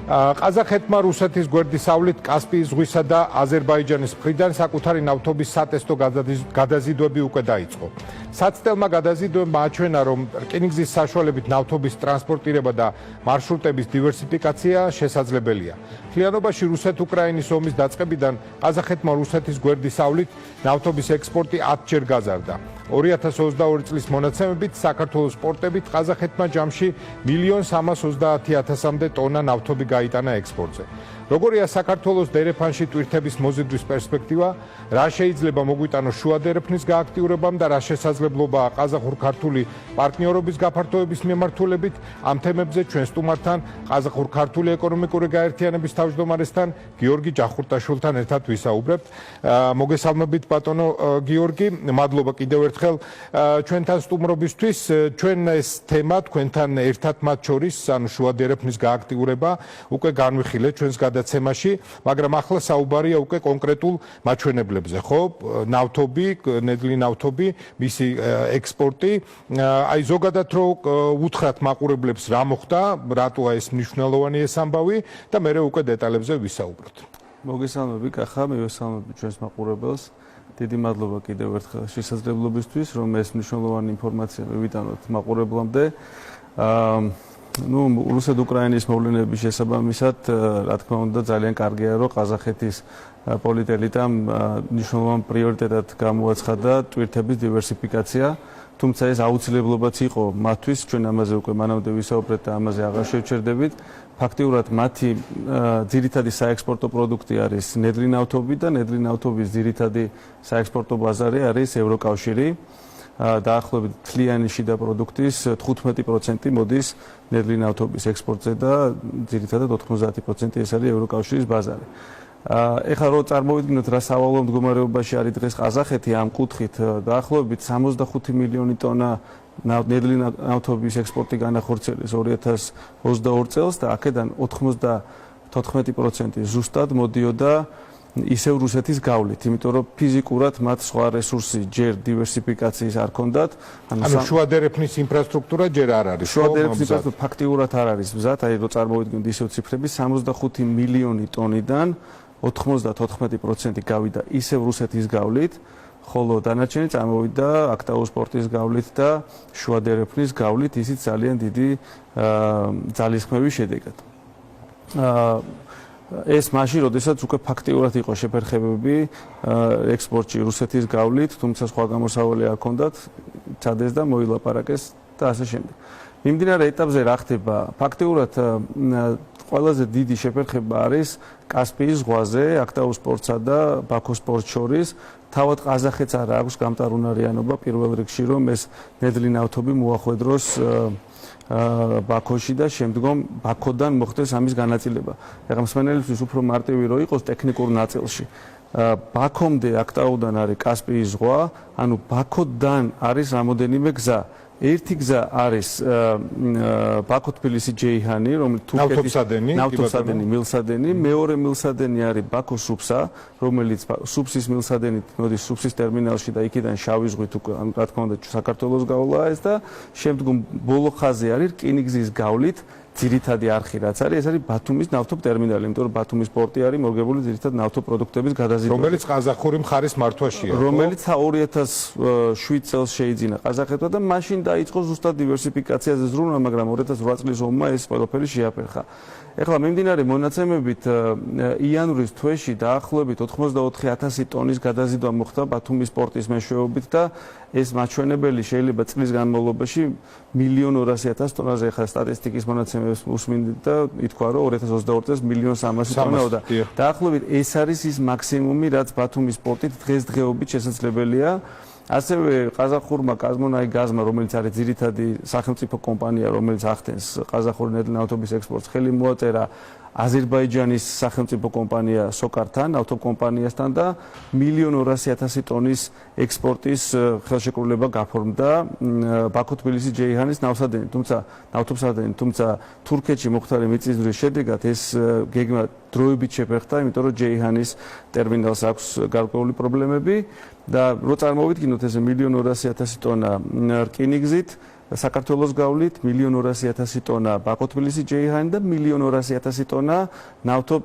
ყაზახეთმა რუსეთის გვერდისავლით კასპიის ზღვისა და აზერბაიჯანის მხრიდან საკუთარი ნავთობის სატესტო გადაზიდვები უკვე დაიწყო. საცდელმა გადაზიდვებმა აჩვენა, რომ რკინიგზის საშუალებით ნავთობის ტრანსპორტირება და მარშრუტების დივერსიფიკაცია შესაძლებელია. მთლიანობაში რუსეთ-უკრაინის ომის დაწყებიდან ყაზახეთმა რუსეთის გვერდისავლით ნავთობის ექსპორტი 10-ჯერ გაზარდა. 2022 წლის მონაცემებით საქართველოს პორტებით ყაზახეთმა ჯამში 1.330.000-მდე ტონა ნავთობი გაიტანა ექსპორტზე. როგორია საქართველოს დერეფანში ტვირთების მოზიდვის პერსპექტივა, რა შეიძლება მოგვიტანოს შუა დერეფნის გააქტიურებამ და რა შესაძლებლობაა ყაზახურ-ქართული პარტნიორობის გაფართოების მიმართულებით, ამ თემებზე ჩვენ სტუმართან ყაზახურ-ქართული ეკონომიკური გაერთიანების თავმჯდომარესთან გიორგი ჯახურტაშვილთან ერთად ვისაუბრებთ. მოგესალმებით ბატონო გიორგი, მადლობა კიდევ ერთხელ ჩვენთან სტუმრობისთვის. ჩვენ ეს თემა თქვენთან ერთად მათ შორის, ანუ შუა დერეფნის გააქტიურება უკვე განვიხილეთ ჩვენს გადაცემაში, მაგრამ ახლა საუბარია უკვე კონკრეტულ მაჩვენებლებზე, ხო? ნავთობი, ნედლი ნავთობი, მისი ექსპორტი. აი ზოგადად რო უთხრათ მაყურებლებს რა მოხდა, რატოა ეს მნიშვნელოვანი ეს ამბავი და მე უკვე დეტალებზე ვისაუბროთ. მოგესალმები, კახა, მივესალმები ჩვენს მაყურებელს. დიდი მადლობა კიდევ ერთხელ შესაძლებლობისთვის, რომ ეს მნიშვნელოვანი ინფორმაცია მივიტანოთ მაყურებლამდე. რუსეთ-უკრაინის მოვლენების შესაბამისად, რა თქმა უნდა, ძალიან კარგია, რომ ყაზახეთის პოლიტელიტამ მნიშვნელოვან პრიორიტეტად გამოაცხადა ტვირთების დივერსიფიკაცია. თუმცა ეს აუცილებლობაც იყო მათთვის, ჩვენ ამაზე უკვე მანამდე ვისაუბრეთ და ამაზე აღარ შევჩერდებით. ფაქტიურად მათი ძირითადი საექსპორტო პროდუქტი არის ნედლი ნავთობი და ნედლი ნავთობის ძირითადი საექსპორტო ბაზარი არის ევროკავშირი. დაახლოებით მთლიანი შიდა პროდუქტის 15% მოდის ნედლი ნავთობის ექსპორტზე და ძირითადად 90% ეს არის ევროკავშირის ბაზარი. ეხლა რო წარმოვიდგინოთ რა სავალო მდგომარეობაში არის დღეს ყაზახეთი ამ კუთხით, დაახლოებით 65 მილიონი ტონა ნედლი ნავთობის ექსპორტი განახორციელეს 2022 წელს და აქედან 94% ზუსტად მოდიოდა ისევ რუსეთის გავლით, იმიტომ რომ ფიზიკურად მათ სხვა რესურსი ჯერ დივერსიფიკაციის არ ქონდათ, ანუ შუა დერეფნის ინფრასტრუქტურა ჯერ არ არის. შუა დერეფნის ინფრასტრუქტურა ფაქტიურად არ არის მზად, აი რო წარმოვიდგინოთ ისევ ციფრები, 65 მილიონი ტონიდან 94% გავიდა ისევ რუსეთის გავლით, ხოლო დანარჩენი წარმოვიდა აქტაუს პორტის გავლით და შუა დერეფნის გავლით, ისიც ძალიან დიდი ძალისხმევის შედეგად. ეს მაშინ, როდესაც უკვე ფაქტიურად იყო შეფერხებები ექსპორტში რუსეთის გავლით, თუმცა სხვა გამოსავალი არ ჰქონდათ, ჩადეს და მოილაპარაკეს და ასე შემდეგ. მიმდინარე ეტაპზე რა ხდება? ფაქტიურად ყველაზე დიდი შეფერხება არის კასპიის ზღვაზე, აქტაუს პორტსა და ბაქოს პორტს შორის. თავად ყაზახეთს არ აქვს გამტარუნარიანობა პირველ რიგში, რომ ეს ნედლი ნავთობი მოახვედროს ბაქოში და შემდგომ ბაქოდან მოხდეს ამის განაწილება. ეხლა მსმენელისთვის უფრო მარტივი რო იყოს ტექნიკურ ნაწილში. ბაქომდე აქტაუდან არის კასპიის ზღვა, ანუ ბაქოდან არის რამოდენიმე გზა. ერთი გზა არის ბაქო-თბილისი ჯეიჰანი, რომელიც ნავთობსადენი მილსადენი, მეორე მილსადენი არის ბაქო-სუფსა, რომელიც სუფსის მილსადენით მოდის სუფსის ტერმინალში და იქიდან შავი ზღვით უკვე, რა თქმა უნდა, საქართველოს გავლაა ეს და შემდგომ ბოლო ხაზი არის რკინიგზის გავლით ძირითადი არხი რაც არის, ეს არის ბათუმის ნავთობ ტერმინალი, იმიტომ რომ ბათუმის პორტი არის მორგებული ძირითად ნავთობპროდუქტების გადაზიდვაზე. რომელიც ყაზახური მხარის მართვაშია, რომელიც 2007 წელს შეიძინა ყაზახეთმა და მაშინ დაიწყო ზუსტად დივერსიფიკაციაზე ზრუნვა, მაგრამ 2008 წლის ომმა ეს ყველაფერი შეაფერხა. ეხლა მიმდინარე მონაცემებით იანვრის თვეში დაახლოებით 84,000 ტონის გადაზიდვა მოხდა ბათუმის პორტის მეშვეობით და ეს მაჩვენებელი შეიძლება წლის განმავლობაში 1,200,000 ტონაზე, ეხლა სტატისტიკის მონაცემებს უსმინდით და ითქვა, რომ 2022 წელს 1,300,000 ტონაოდა. დაახლოებით ეს არის ის მაქსიმუმი, რაც ბათუმის პორტით დღესდღეობით შესაძლებელია. ასევე ყაზახურმა კაზმონაი გაზმა, რომელიც არის ძირითადი სახელმწიფო კომპანია, რომელიც ახდენს ყაზახური ნედლი ნავთობის ექსპორტს, ხელი მოაწერა აზერბაიჯანის სახელმწიფო კომპანია სოკართან, ავტოკომპანიასთან და 1,200,000 ტონის ექსპორტის ხელშეკრულება გაფორმდა ბაქო-თბილისი ჯეიჰანის ნავთობსადენი, თუმცა თურქეთში მოხდარი მიწისძვრის შედეგად ეს გეგმა დროებით შეფერხდა, იმიტომ რომ ჯეიჰანის ტერმინალს აქვს გარკვეული პრობლემები და რო წარმოვიდგინოთ ეს 1,200,000 ტონა რკინიგზით საქართველოს გავლით 1.200.000 ტონა ბაქო-თბილისი ჯეიჰანი და 1.200.000 ტონა ნავთობ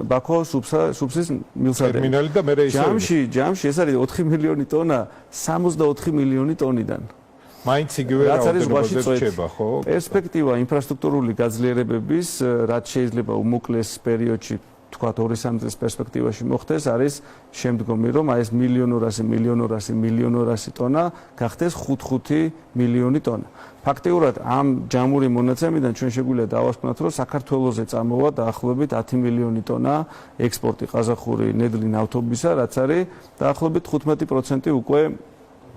ბაქო სუფსის მილსადენი. ტერმინალი და მერე ისე ჯამში ეს არის 4 მილიონი ტონა 64 მილიონი ტონიდან. მაინც იგივე რაოდენობაზე რჩება, ხო? პერსპექტივა ინფრასტრუქტურული გაძლიერებების, რაც შეიძლება უმოკლეს პერიოდში თქვა 2-3 წლის პერსპექტივაში მოხდეს, არის შემდგომი, რომ აი ეს 1.200.000 ტონა გახდეს 5 მილიონი ტონა. ფაქტიურად ამ ჯამური მონაცემიდან ჩვენ შეგვიძლია დავასკვნათ, რომ საქართველოზე წამოვა დაახლოებით 10 მილიონი ტონა ექსპორტი ყაზახური ნედლი ნავთობისა, რაც არის დაახლოებით 15% უკვე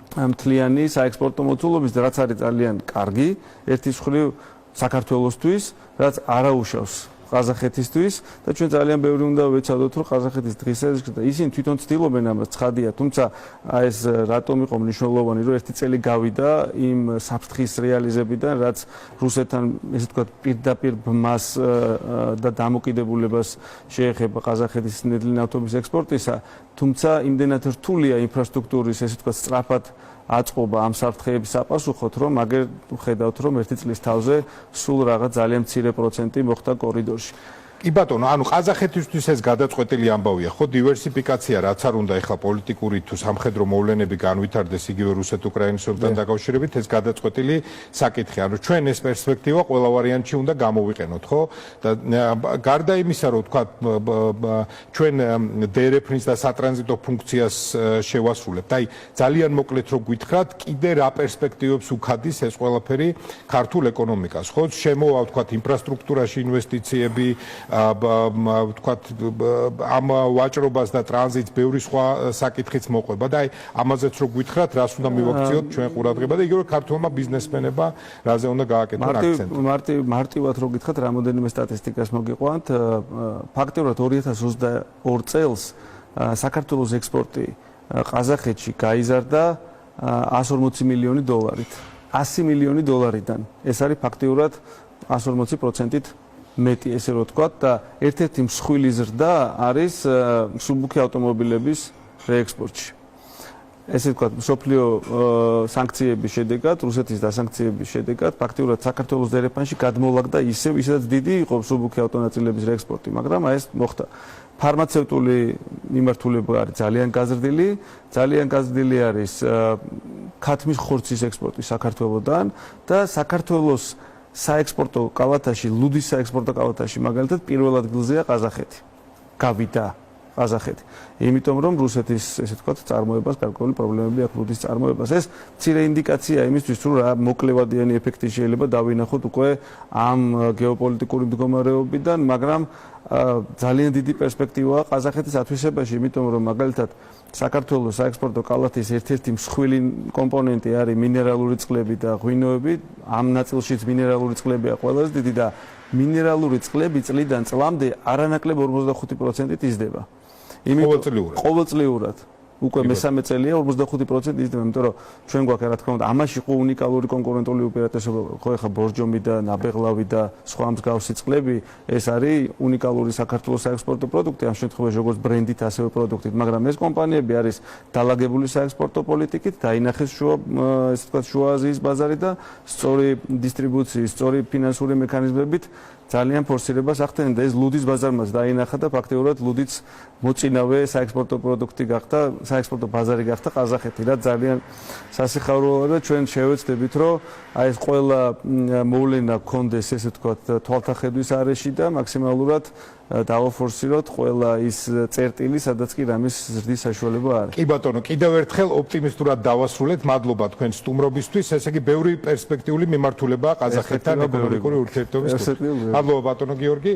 მთლიანი საექსპორტო მოცულობის, რაც არის ძალიან კარგი ერთის მხრივ საქართველოსთვის, რაც არაუშავს ყაზახეთისთვის და ჩვენ ძალიან ბევრი უნდა ვეცადოთ, რომ ყაზახეთის დღესასწაულს და ისინი თვითონ ცდილობენ ამას, ცხადია, თუმცა ეს რატომ იყო მნიშვნელოვანი, რომ ერთი წელი გავიდა იმ საფრთხის რეალიზებიდან, რაც რუსეთთან, ესე ვთქვათ, პირდაპირ ბმას და დამოკიდებულებას შეეხება ყაზახეთის ნედლი ნავთობის ექსპორტისა, თუმცა იმდენად რთულია ინფრასტრუქტურის, ესე ვთქვათ, სწრაფად აწყობა ამ საფრთხეების საპასუხოდ, რომ აგერ ხედავთ, რომ ერთი წლის თავზე სულ რაღაც ძალიან მცირე პროცენტი მოხდა კორიდორში. კი ბატონო, ანუ ყაზახეთისთვის ეს გადაწყვეტილი ამბავია, ხო, დივერსიფიკაცია რაც არ უნდა ეხლა პოლიტიკური თუ სამხედრო მოვლენები განვითარდეს იგივე რუსეთ-უკრაინის ომთან დაკავშირებით, ეს გადაწყვეტილი საკითხი. ანუ ჩვენ ეს პერსპექტივა ყველა ვარიანტში უნდა გამოვიყენოთ, ხო? და გარდა იმისა, რომ თქვა ჩვენ დერეფნის და სატრანზიტო ფუნქციას შევასრულებთ. აი, ძალიან მოკლედ რო გითხრათ, კიდე რა პერსპექტივებს უქადის ეს ყველაფერი ქართულ ეკონომიკას, ხო? შემოვა, თქვა, ინფრასტრუქტურაში ინვესტიციები ვთქვათ, ამ ვაჭრობას და ტრანზიტს ბევრი სხვა საკითხიც მოყვება და აი ამაზეც რო გითხრათ, რას უნდა მივაქციოთ ჩვენ ყურადღება და იგივე ქართულმა ბიზნესმენებმა რაზე უნდა გააკეთონ აქცენტი. მარტივად რო გითხრათ, რამოდენიმე სტატისტიკას მოგიყვანთ, ფაქტობრივად 2022 წელს საქართველოს ექსპორტი ყაზახეთში გაიზარდა 140 მილიონი დოლარით. 100 მილიონი დოლარიდან. ეს არის ფაქტობრივად 140%-ით მეტი, ესე რომ ვთქვათ, და ერთ-ერთი მსხვილი ზრდა არის მსუბუქი ავტომობილების რეექსპორტში. ესე ვთქვათ, მსოფლიო სანქციების შედეგად, რუსეთის დასანქციების შედეგად, ფაქტობრივად საქართველოს დერეფანში გადმოლაგდა ისედაც დიდი იყო მსუბუქი ავტონაწილების რეექსპორტი, მაგრამ აი ეს მოხდა. ფარმაცევტული მიმართულება არის ძალიან გაზრდილი არის ქათმის ხორცის ექსპორტი საქართველოსდან და საქართველოს საექსპორტო კალათაში, ლუდის საექსპორტო კალათაში მაგალითად პირველ ადგილზეა ყაზახეთი. გავიდა ყაზახეთი. იმიტომ რომ რუსეთის, ესე ვთქვათ, წარმოებას გარკვეული პრობლემები აქვს ლუდის წარმოებას. ეს მცირე ინდიკაცია იმისთვის, რომ რა მოკლევადიანი ეფექტი შეიძლება დავინახოთ უკვე ამ გეოპოლიტიკური მდგომარეობიდან, მაგრამ ძალიან დიდი პერსპექტივაა ყაზახეთის ათვისებაში, იმიტომ რომ მაგალითად საქართველოს საექსპორტო კალათის ერთ-ერთი მსხვილი კომპონენტი არის მინერალური წყლები და ღვინოები. ამ ნაწილშიც მინერალური წყლებია ყველაზე დიდი და მინერალური წყლები წლიდან წლამდე არანაკლებ 45%-ით იზრდება. ყოველწლიურად. უკვე მესამე წელია 45% იზრდება, იმიტომ რომ ჩვენ გვაქვს რა თქმა უნდა ამაში ყო უნიკალური კონკურენტული უპირატესობა, ხო ეხა ბორჯომი და ნაბეღლავი და სხვა მსგავსი წყლები, ეს არის უნიკალური საქართველოს საექსპორტო პროდუქტი, ამ შემთხვევაში როგორც ბრენდით, ასევე პროდუქტით, მაგრამ ეს კომპანიები არის დალაგებული საექსპორტო პოლიტიკით, დაინახეს ესე ვთქვათ, შუა აზიის ბაზარი და სწორი დისტრიბუციის, სწორი ფინანსური მექანიზმებით ძალიან ფორსირებას ახდენენ და ეს ლუდის ბაზარმაც დაინახა და ფაქტობრივად ლუდიც მოწინავე საექსპორტო პროდუქტი გახდა, საექსპორტო ბაზარი გახდა ყაზახეთი, რაც ძალიან სასიხარულოა და ჩვენ შევეცდებით, რომ აი ეს ყველა მოვლენა გქონდეს, ესე ვთქვათ, თვალთახედვის არეში და მაქსიმალურად დავაფორსიროთ ყველა ის წერტილი, სადაც კი რამის ზრდის საშუალება არის. კი ბატონო, კიდევ ერთხელ ოპტიმისტურად დავასრულეთ. მადლობა თქვენ სტუმრობისთვის. ესე იგი, ბევრი პერსპექტიული მიმართულებაა ყაზახეთთან ეკონომიკური ურთიერთობის. მადლობა ბატონო გიორგი.